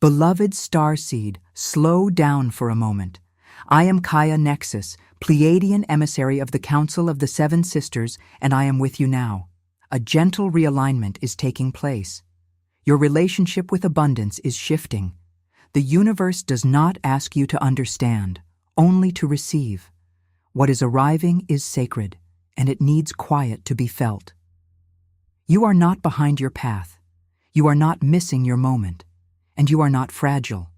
Beloved starseed, slow down for a moment. I am Kaya Nexus, Pleiadian emissary of the Council of the Seven Sisters, and I am with you now. A gentle realignment is taking place. Your relationship with abundance is shifting. The universe does not ask you to understand, only to receive. What is arriving is sacred, and it needs quiet to be felt. You are not behind your path. You are not missing your moment, and you are not fragile.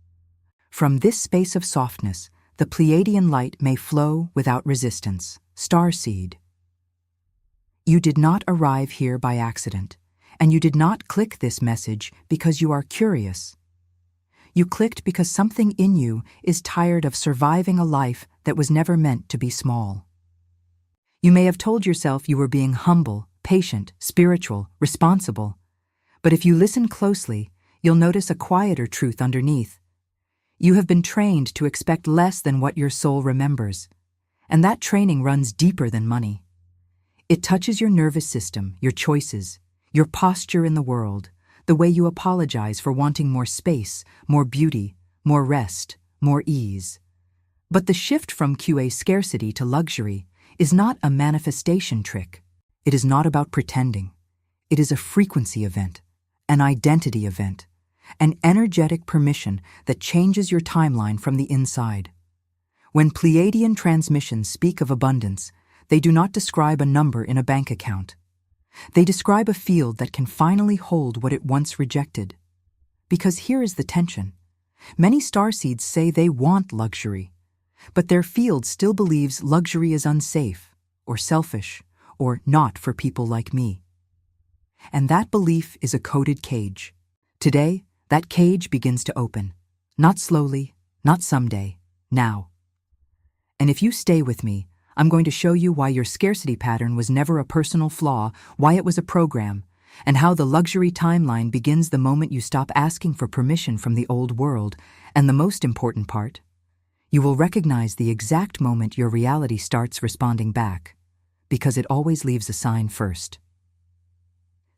From this space of softness, the Pleiadian light may flow without resistance. Starseed. You did not arrive here by accident, and you did not click this message because you are curious. You clicked because something in you is tired of surviving a life that was never meant to be small. You may have told yourself you were being humble, patient, spiritual, responsible, but if you listen closely, you'll notice a quieter truth underneath. You have been trained to expect less than what your soul remembers, and that training runs deeper than money. It touches your nervous system, your choices, your posture in the world, the way you apologize for wanting more space, more beauty, more rest, more ease. But the shift from QA scarcity to luxury is not a manifestation trick. It is not about pretending. It is a frequency event, an identity event, an energetic permission that changes your timeline from the inside. When Pleiadian transmissions speak of abundance, they do not describe a number in a bank account. They describe a field that can finally hold what it once rejected. Because here is the tension. Many starseeds say they want luxury, but their field still believes luxury is unsafe, or selfish, or not for people like me. And that belief is a coded cage. Today, that cage begins to open. Not slowly, not someday, now. And if you stay with me, I'm going to show you why your scarcity pattern was never a personal flaw, why it was a program, and how the luxury timeline begins the moment you stop asking for permission from the old world. And the most important part, you will recognize the exact moment your reality starts responding back, because it always leaves a sign first.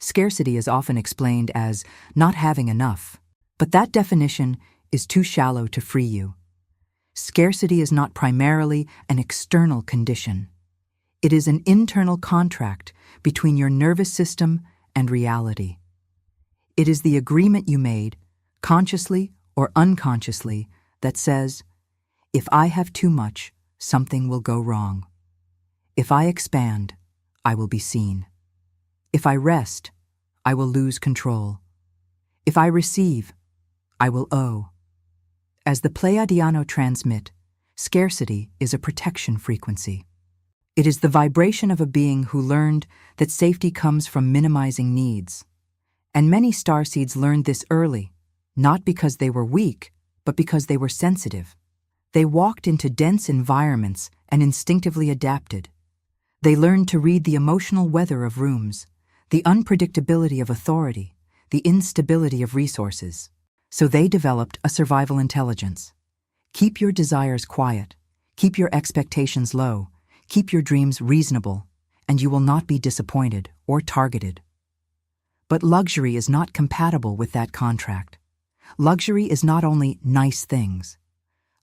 Scarcity is often explained as not having enough, but that definition is too shallow to free you. Scarcity is not primarily an external condition. It is an internal contract between your nervous system and reality. It is the agreement you made, consciously or unconsciously, that says, if I have too much, something will go wrong. If I expand, I will be seen. If I rest, I will lose control. If I receive, I will owe. As the Pleiadiano transmit, scarcity is a protection frequency. It is the vibration of a being who learned that safety comes from minimizing needs. And many starseeds learned this early, not because they were weak, but because they were sensitive. They walked into dense environments and instinctively adapted. They learned to read the emotional weather of rooms, the unpredictability of authority, the instability of resources. So they developed a survival intelligence. Keep your desires quiet, keep your expectations low, keep your dreams reasonable, and you will not be disappointed or targeted. But luxury is not compatible with that contract. Luxury is not only nice things.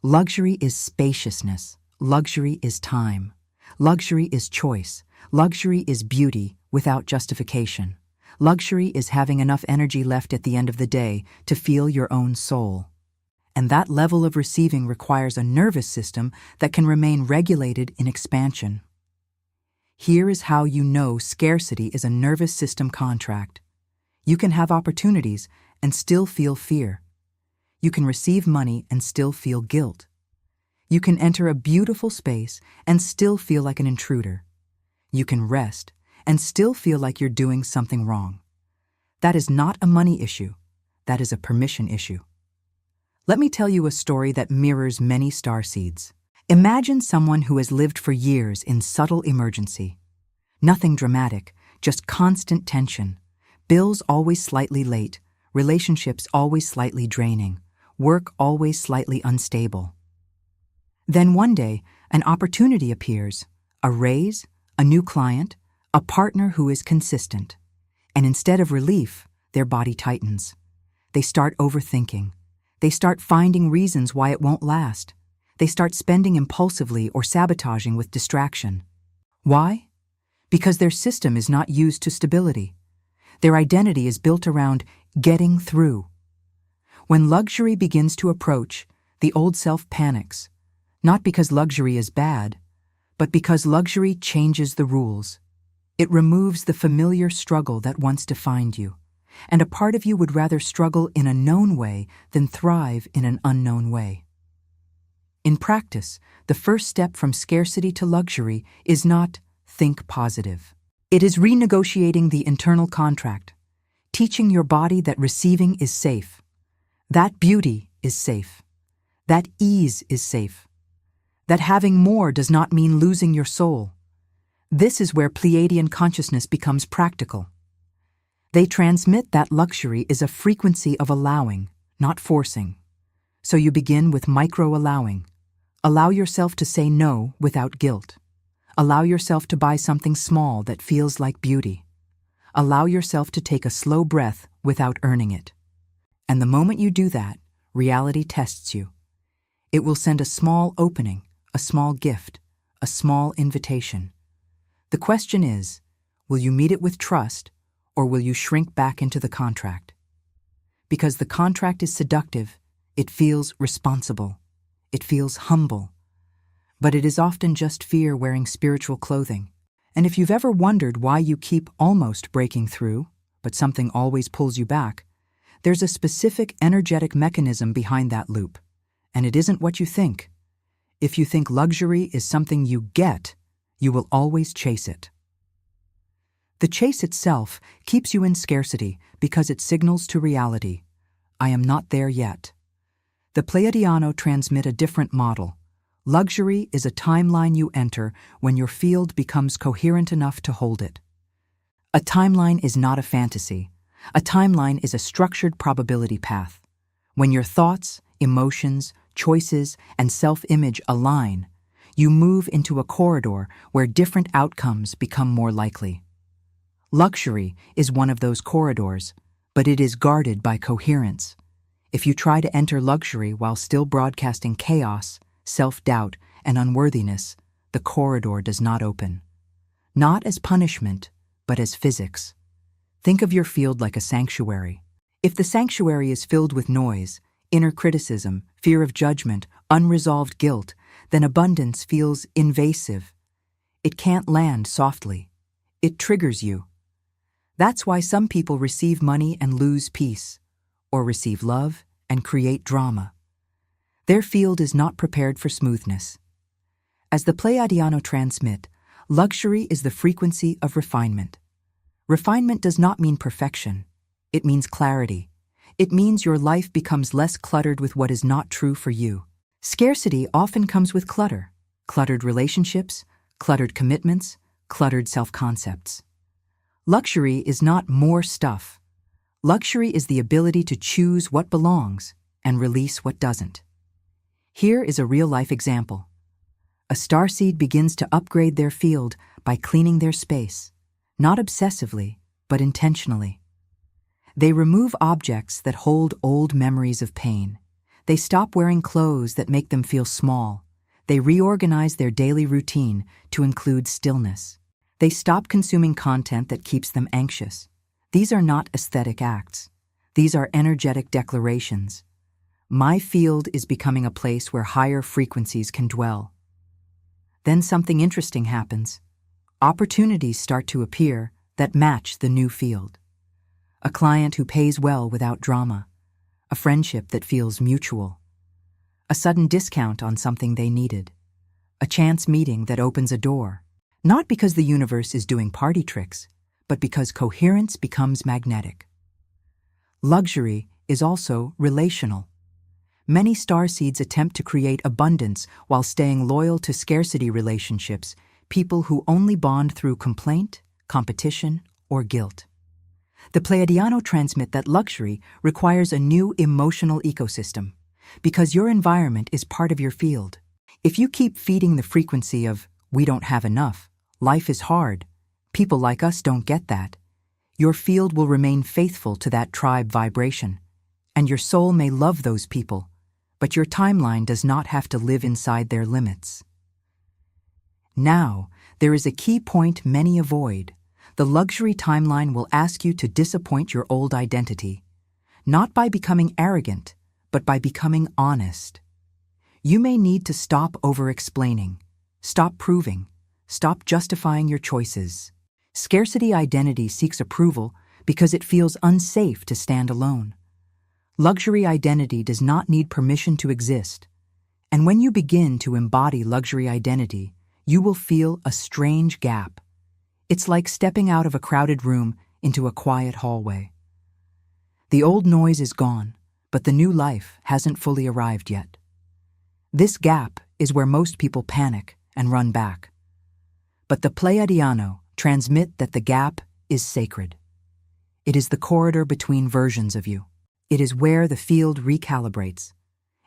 Luxury is spaciousness. Luxury is time. Luxury is choice. Luxury is beauty without justification. Luxury is having enough energy left at the end of the day to feel your own soul. And that level of receiving requires a nervous system that can remain regulated in expansion. Here is how you know scarcity is a nervous system contract. You can have opportunities and still feel fear. You can receive money and still feel guilt. You can enter a beautiful space and still feel like an intruder. You can rest and still feel like you're doing something wrong. That is not a money issue. That is a permission issue. Let me tell you a story that mirrors many starseeds. Imagine someone who has lived for years in subtle emergency. Nothing dramatic, just constant tension. Bills always slightly late, relationships always slightly draining, work always slightly unstable. Then one day, an opportunity appears, a raise, a new client, a partner who is consistent. And instead of relief, their body tightens. They start overthinking. They start finding reasons why it won't last. They start spending impulsively or sabotaging with distraction. Why? Because their system is not used to stability. Their identity is built around getting through. When luxury begins to approach, the old self panics, not because luxury is bad, but because luxury changes the rules. It removes the familiar struggle that once defined you, and a part of you would rather struggle in a known way than thrive in an unknown way. In practice, the first step from scarcity to luxury is not think positive. It is renegotiating the internal contract, teaching your body that receiving is safe, that beauty is safe, that ease is safe, that having more does not mean losing your soul. This is where Pleiadian consciousness becomes practical. They transmit that luxury is a frequency of allowing, not forcing. So you begin with micro-allowing. Allow yourself to say no without guilt. Allow yourself to buy something small that feels like beauty. Allow yourself to take a slow breath without earning it. And the moment you do that, reality tests you. It will send a small opening, a small gift, a small invitation. The question is, will you meet it with trust, or will you shrink back into the contract? Because the contract is seductive, it feels responsible, it feels humble. But it is often just fear wearing spiritual clothing. And if you've ever wondered why you keep almost breaking through, but something always pulls you back, there's a specific energetic mechanism behind that loop. And it isn't what you think. If you think luxury is something you get, you will always chase it. The chase itself keeps you in scarcity because it signals to reality, I am not there yet. The Pleiadiano transmit a different model. Luxury is a timeline you enter when your field becomes coherent enough to hold it. A timeline is not a fantasy. A timeline is a structured probability path. When your thoughts, emotions, choices, and self-image align, you move into a corridor where different outcomes become more likely. Luxury is one of those corridors, but it is guarded by coherence. If you try to enter luxury while still broadcasting chaos, self-doubt, and unworthiness, the corridor does not open. Not as punishment, but as physics. Think of your field like a sanctuary. If the sanctuary is filled with noise, inner criticism, fear of judgment, unresolved guilt, then abundance feels invasive. It can't land softly. It triggers you. That's why some people receive money and lose peace, or receive love and create drama. Their field is not prepared for smoothness. As the Pleiadiano transmit, luxury is the frequency of refinement. Refinement does not mean perfection. It means clarity. It means your life becomes less cluttered with what is not true for you. Scarcity often comes with clutter. Cluttered relationships, cluttered commitments, cluttered self-concepts. Luxury is not more stuff. Luxury is the ability to choose what belongs and release what doesn't. Here is a real-life example. A starseed begins to upgrade their field by cleaning their space, not obsessively, but intentionally. They remove objects that hold old memories of pain. They stop wearing clothes that make them feel small. They reorganize their daily routine to include stillness. They stop consuming content that keeps them anxious. These are not aesthetic acts. These are energetic declarations. My field is becoming a place where higher frequencies can dwell. Then something interesting happens. Opportunities start to appear that match the new field. A client who pays well without drama. A friendship that feels mutual. A sudden discount on something they needed. A chance meeting that opens a door. Not because the universe is doing party tricks, but because coherence becomes magnetic. Luxury is also relational. Many starseeds attempt to create abundance while staying loyal to scarcity relationships, people who only bond through complaint, competition, or guilt. The Pleiadiano transmit that luxury requires a new emotional ecosystem, because your environment is part of your field. If you keep feeding the frequency of, we don't have enough, life is hard, people like us don't get that, your field will remain faithful to that tribe vibration, And your soul may love those people, but your timeline does not have to live inside their limits. Now, there is a key point many avoid. The luxury timeline will ask you to disappoint your old identity, not by becoming arrogant, but by becoming honest. You may need to stop over-explaining, stop proving, stop justifying your choices. Scarcity identity seeks approval because it feels unsafe to stand alone. Luxury identity does not need permission to exist. And when you begin to embody luxury identity, you will feel a strange gap. It's like stepping out of a crowded room into a quiet hallway. The old noise is gone, but the new life hasn't fully arrived yet. This gap is where most people panic and run back. But the Pleiadiano transmit that the gap is sacred. It is the corridor between versions of you. It is where the field recalibrates.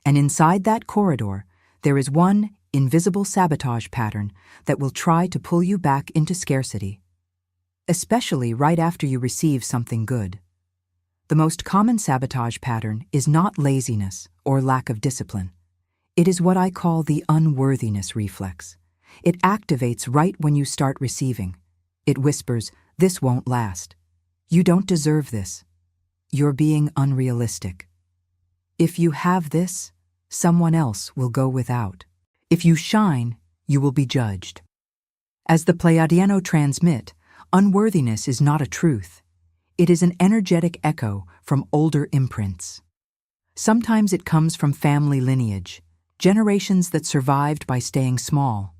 And inside that corridor, there is one invisible sabotage pattern that will try to pull you back into scarcity, especially right after you receive something good. The most common sabotage pattern is not laziness or lack of discipline. It is what I call the unworthiness reflex. It activates right when you start receiving. It whispers, "This won't last. You don't deserve this. You're being unrealistic. If you have this, someone else will go without. If you shine, you will be judged." As the Pleiadiano transmit, unworthiness is not a truth. It is an energetic echo from older imprints. Sometimes it comes from family lineage, generations that survived by staying small.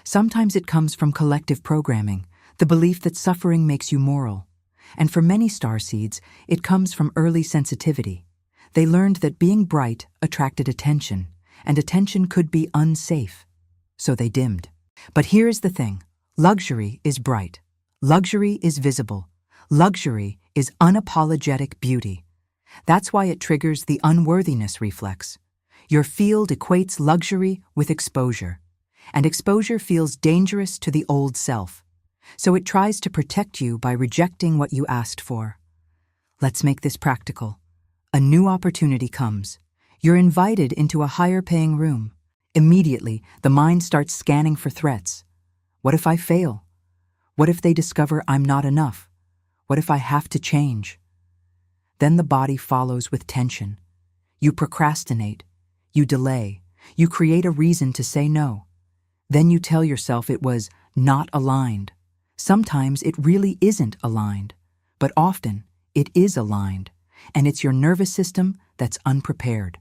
Sometimes it comes from collective programming, the belief that suffering makes you moral. And for many starseeds, it comes from early sensitivity. They learned that being bright attracted attention, and attention could be unsafe. So they dimmed. But here's the thing. Luxury is bright. Luxury is visible. Luxury is unapologetic beauty. That's why it triggers the unworthiness reflex. Your field equates luxury with exposure, and exposure feels dangerous to the old self. So it tries to protect you by rejecting what you asked for. Let's make this practical. A new opportunity comes. You're invited into a higher-paying room. Immediately, the mind starts scanning for threats. What if I fail? What if they discover I'm not enough? What if I have to change? Then the body follows with tension. You procrastinate. You delay. You create a reason to say no. Then you tell yourself it was not aligned. Sometimes it really isn't aligned, but often it is aligned, and it's your nervous system that's unprepared.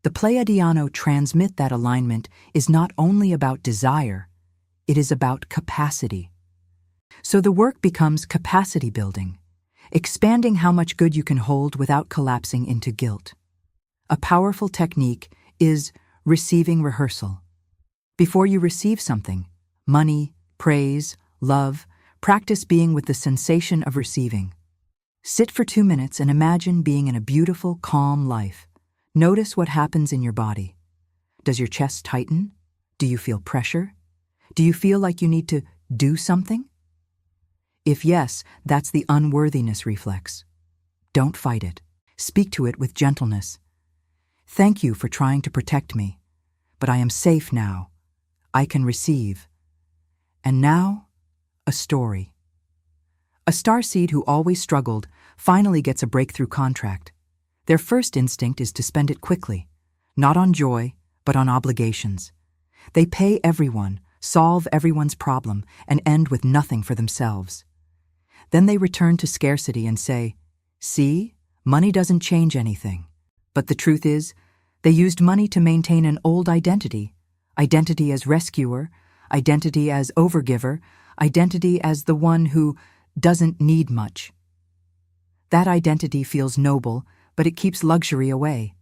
The Pleiadiano transmit that alignment is not only about desire, it is about capacity. So the work becomes capacity building, expanding how much good you can hold without collapsing into guilt. A powerful technique is receiving rehearsal. Before you receive something, money, praise, love, practice being with the sensation of receiving. Sit for 2 minutes and imagine being in a beautiful, calm life. Notice what happens in your body. Does your chest tighten? Do you feel pressure? Do you feel like you need to do something? If yes, that's the unworthiness reflex. Don't fight it. Speak to it with gentleness. Thank you for trying to protect me, but I am safe now. I can receive. And now, a story. A starseed who always struggled finally gets a breakthrough contract. Their first instinct is to spend it quickly, not on joy, but on obligations. They pay everyone, solve everyone's problem, and end with nothing for themselves. Then they return to scarcity and say, "See, money doesn't change anything." But the truth is, they used money to maintain an old identity as rescuer, identity as overgiver, identity as the one who doesn't need much. That identity feels noble, but it keeps luxury away,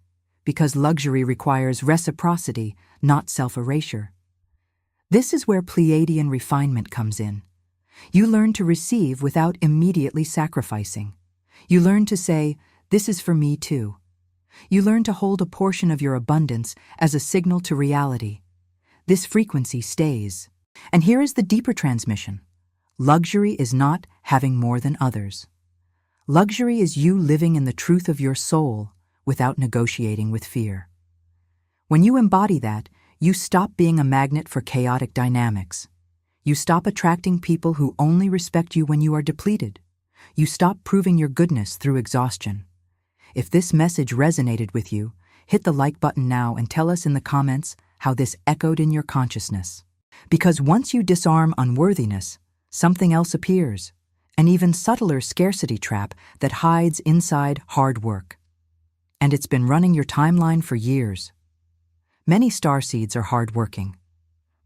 because luxury requires reciprocity, not self-erasure. This is where Pleiadian refinement comes in. You learn to receive without immediately sacrificing. You learn to say, "This is for me too." You learn to hold a portion of your abundance as a signal to reality. This frequency stays. And here is the deeper transmission. Luxury is not having more than others. Luxury is you living in the truth of your soul without negotiating with fear. When you embody that, you stop being a magnet for chaotic dynamics. You stop attracting people who only respect you when you are depleted. You stop proving your goodness through exhaustion. If this message resonated with you, hit the like button now and tell us in the comments how this echoed in your consciousness. Because once you disarm unworthiness, something else appears, an even subtler scarcity trap that hides inside hard work. And it's been running your timeline for years. Many starseeds are hardworking,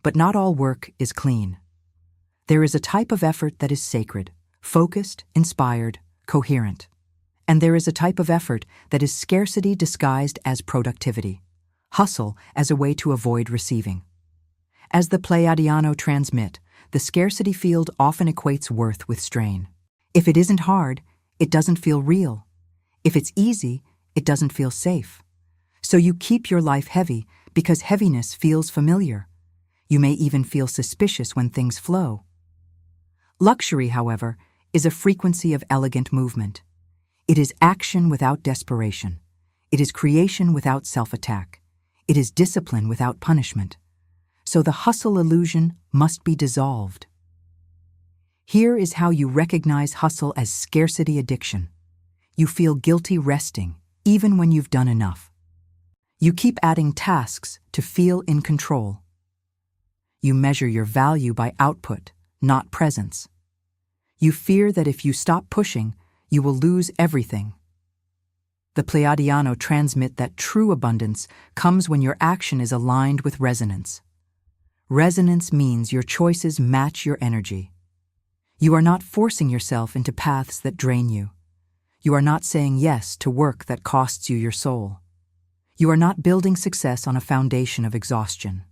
but not all work is clean. There is a type of effort that is sacred, focused, inspired, coherent. And there is a type of effort that is scarcity disguised as productivity, hustle as a way to avoid receiving. As the Pleiadian transmit, the scarcity field often equates worth with strain. If it isn't hard, it doesn't feel real. If it's easy, it doesn't feel safe. So you keep your life heavy because heaviness feels familiar. You may even feel suspicious when things flow. Luxury, however, is a frequency of elegant movement. It is action without desperation. It is creation without self-attack. It is discipline without punishment. So the hustle illusion must be dissolved. Here is how you recognize hustle as scarcity addiction. You feel guilty resting, even when you've done enough. You keep adding tasks to feel in control. You measure your value by output, not presence. You fear that if you stop pushing, you will lose everything. The Pleiadian transmit that true abundance comes when your action is aligned with resonance. Resonance means your choices match your energy. You are not forcing yourself into paths that drain you. You are not saying yes to work that costs you your soul. You are not building success on a foundation of exhaustion.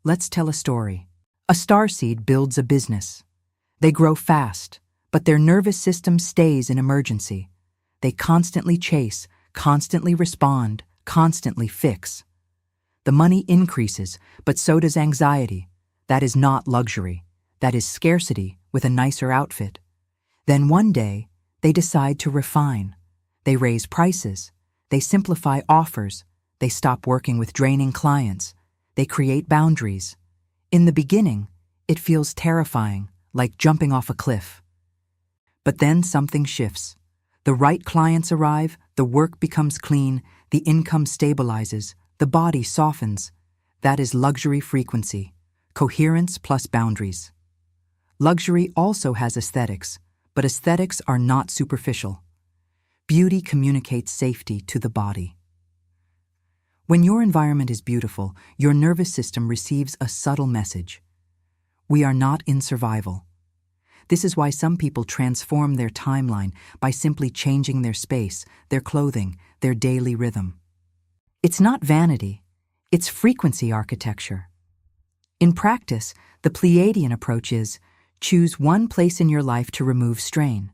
Let's tell a story. A starseed builds a business. They grow fast, but their nervous system stays in emergency. They constantly chase, constantly respond, constantly fix. The money increases, but so does anxiety. That is not luxury. That is scarcity with a nicer outfit. Then one day, they decide to refine. They raise prices. They simplify offers. They stop working with draining clients. They create boundaries. In the beginning, it feels terrifying, like jumping off a cliff. But then something shifts. The right clients arrive, the work becomes clean, the income stabilizes, the body softens. That is luxury frequency, coherence plus boundaries. Luxury also has aesthetics, but aesthetics are not superficial. Beauty communicates safety to the body. When your environment is beautiful, your nervous system receives a subtle message. We are not in survival. This is why some people transform their timeline by simply changing their space, their clothing, their daily rhythm. It's not vanity, it's frequency architecture. In practice, the Pleiadian approach is, choose one place in your life to remove strain.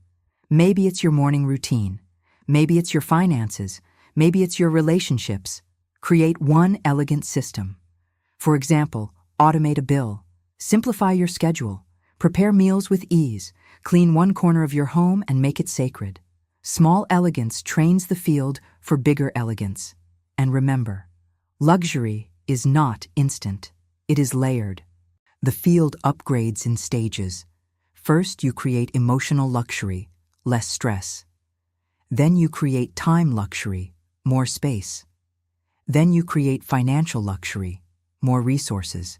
Maybe it's your morning routine. Maybe it's your finances. Maybe it's your relationships. Create one elegant system. For example, automate a bill. Simplify your schedule. Prepare meals with ease. Clean one corner of your home and make it sacred. Small elegance trains the field for bigger elegance. And remember, luxury is not instant. It is layered. The field upgrades in stages. First, you create emotional luxury, less stress. Then you create time luxury, more space. Then you create financial luxury, more resources.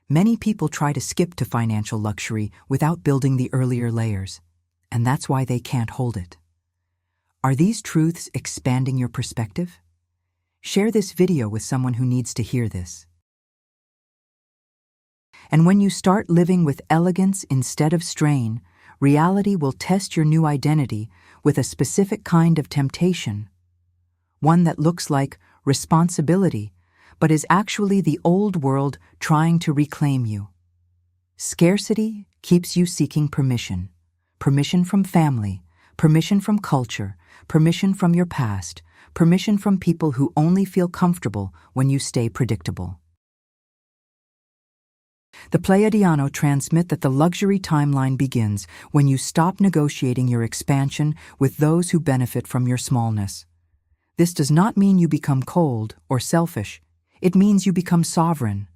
Many people try to skip to financial luxury without building the earlier layers, and that's why they can't hold it. Are these truths expanding your perspective? Share this video with someone who needs to hear this. And when you start living with elegance instead of strain, reality will test your new identity with a specific kind of temptation. One that looks like responsibility, but is actually the old world trying to reclaim you. Scarcity keeps you seeking permission. Permission from family, permission from culture, permission from your past, permission from people who only feel comfortable when you stay predictable. The Pleiadiano transmit that the luxury timeline begins when you stop negotiating your expansion with those who benefit from your smallness. This does not mean you become cold or selfish. It means you become sovereign.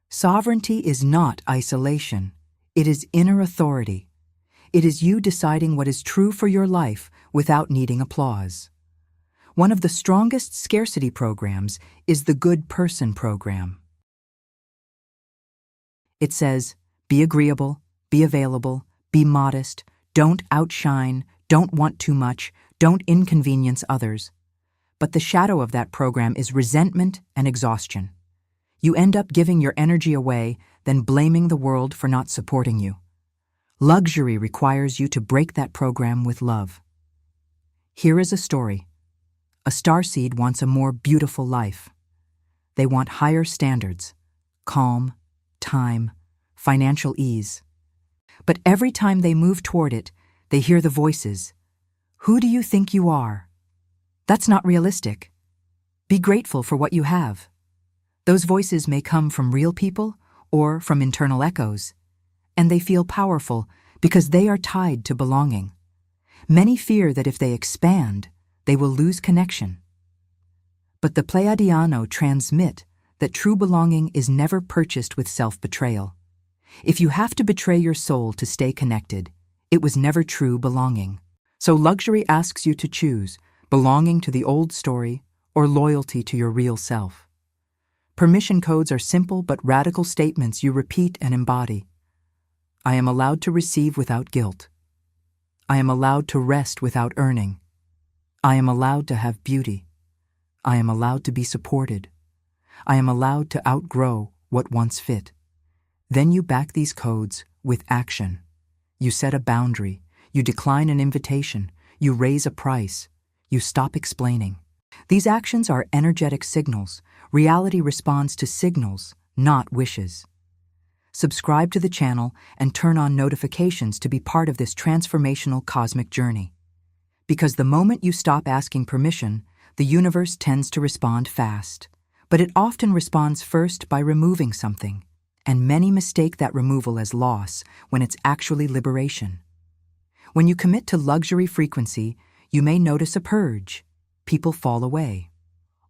Sovereignty is not isolation. It is inner authority. It is you deciding what is true for your life without needing applause. One of the strongest scarcity programs is the Good Person program. It says, be agreeable, be available, be modest, don't outshine, don't want too much, don't inconvenience others. But the shadow of that program is resentment and exhaustion. You end up giving your energy away, then blaming the world for not supporting you. Luxury requires you to break that program with love. Here is a story. A starseed wants a more beautiful life. They want higher standards, calm, time, financial ease. But every time they move toward it, they hear the voices. Who do you think you are? That's not realistic. Be grateful for what you have. Those voices may come from real people or from internal echoes, and they feel powerful because they are tied to belonging. Many fear that if they expand, they will lose connection. But the Pleiadiano transmit that true belonging is never purchased with self-betrayal. If you have to betray your soul to stay connected, it was never true belonging. So luxury asks you to choose belonging to the old story or loyalty to your real self. Permission codes are simple but radical statements you repeat and embody. I am allowed to receive without guilt. I am allowed to rest without earning. I am allowed to have beauty. I am allowed to be supported. I am allowed to outgrow what once fit. Then you back these codes with action. You set a boundary. You decline an invitation. You raise a price. You stop explaining. These actions are energetic signals. Reality responds to signals, not wishes. Subscribe to the channel and turn on notifications to be part of this transformational cosmic journey. Because the moment you stop asking permission, the universe tends to respond fast. But it often responds first by removing something, and many mistake that removal as loss when it's actually liberation. When you commit to luxury frequency, you may notice a purge. People fall away.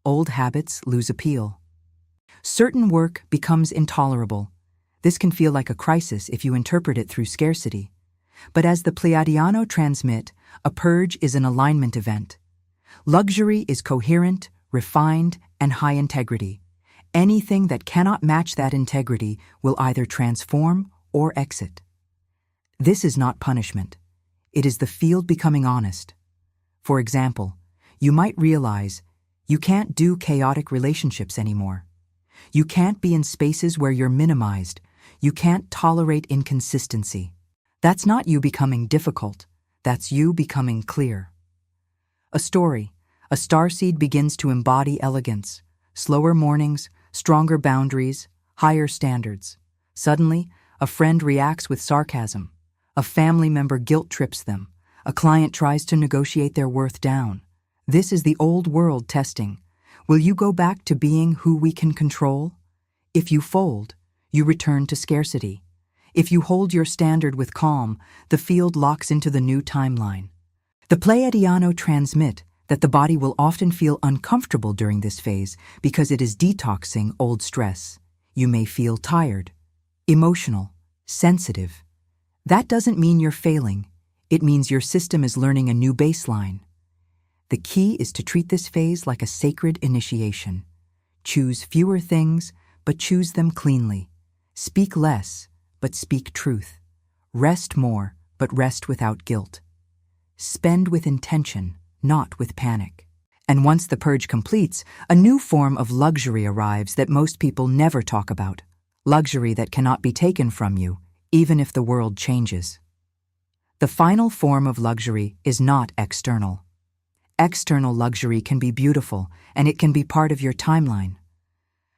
Old habits lose appeal. Certain work becomes intolerable. This can feel like a crisis if you interpret it through scarcity. But as the Pleiadiano transmit, a purge is an alignment event. Luxury is coherent, refined, and high integrity. Anything that cannot match that integrity will either transform or exit. This is not punishment. It is the field becoming honest. For example, you might realize you can't do chaotic relationships anymore. You can't be in spaces where you're minimized. You can't tolerate inconsistency. That's not you becoming difficult. That's you becoming clear. A story. A starseed begins to embody elegance, slower mornings, stronger boundaries, higher standards. Suddenly, a friend reacts with sarcasm. A family member guilt trips them. A client tries to negotiate their worth down. This is the old world testing. Will you go back to being who we can control? If you fold, you return to scarcity. If you hold your standard with calm, the field locks into the new timeline. The Pleiadiano transmit that the body will often feel uncomfortable during this phase because it is detoxing old stress. You may feel tired, emotional, sensitive. That doesn't mean you're failing. It means your system is learning a new baseline. The key is to treat this phase like a sacred initiation. Choose fewer things, but choose them cleanly. Speak less, but speak truth. Rest more, but rest without guilt. Spend with intention, not with panic. And once the purge completes, a new form of luxury arrives that most people never talk about. Luxury that cannot be taken from you, even if the world changes. The final form of luxury is not external. External luxury can be beautiful, and it can be part of your timeline.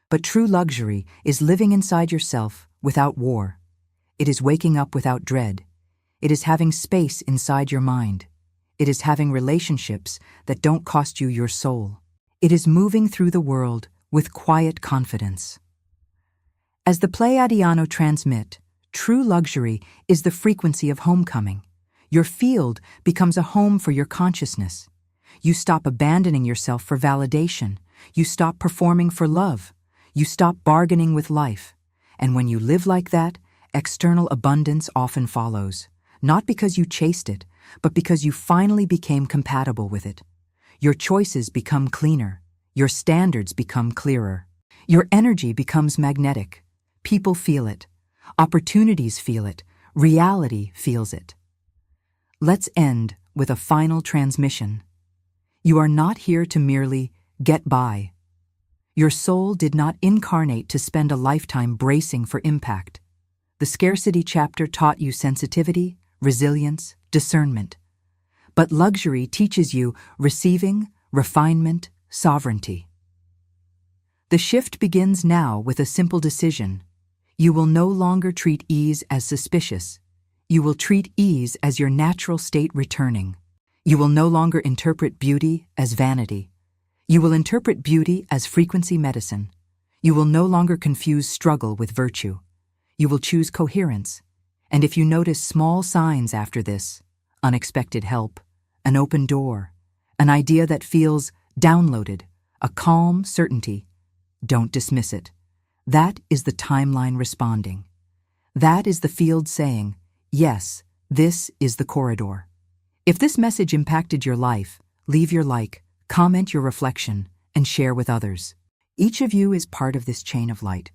But true luxury is living inside yourself without war. It is waking up without dread. It is having space inside your mind. It is having relationships that don't cost you your soul. It is moving through the world with quiet confidence. As the Pleiadiano transmit, true luxury is the frequency of homecoming. Your field becomes a home for your consciousness. You stop abandoning yourself for validation. You stop performing for love. You stop bargaining with life. And when you live like that, external abundance often follows. Not because you chased it, but because you finally became compatible with it. Your choices become cleaner. Your standards become clearer. Your energy becomes magnetic. People feel it. Opportunities feel it. Reality feels it. Let's end with a final transmission. You are not here to merely get by. Your soul did not incarnate to spend a lifetime bracing for impact. The Scarcity chapter taught you sensitivity, resilience, discernment. But luxury teaches you receiving, refinement, sovereignty. The shift begins now with a simple decision. You will no longer treat ease as suspicious. You will treat ease as your natural state returning. You will no longer interpret beauty as vanity. You will interpret beauty as frequency medicine. You will no longer confuse struggle with virtue. You will choose coherence. And if you notice small signs after this, unexpected help, an open door, an idea that feels downloaded, a calm certainty, don't dismiss it. That is the timeline responding. That is the field saying, yes, this is the corridor. If this message impacted your life, leave your like, comment your reflection, and share with others. Each of you is part of this chain of light,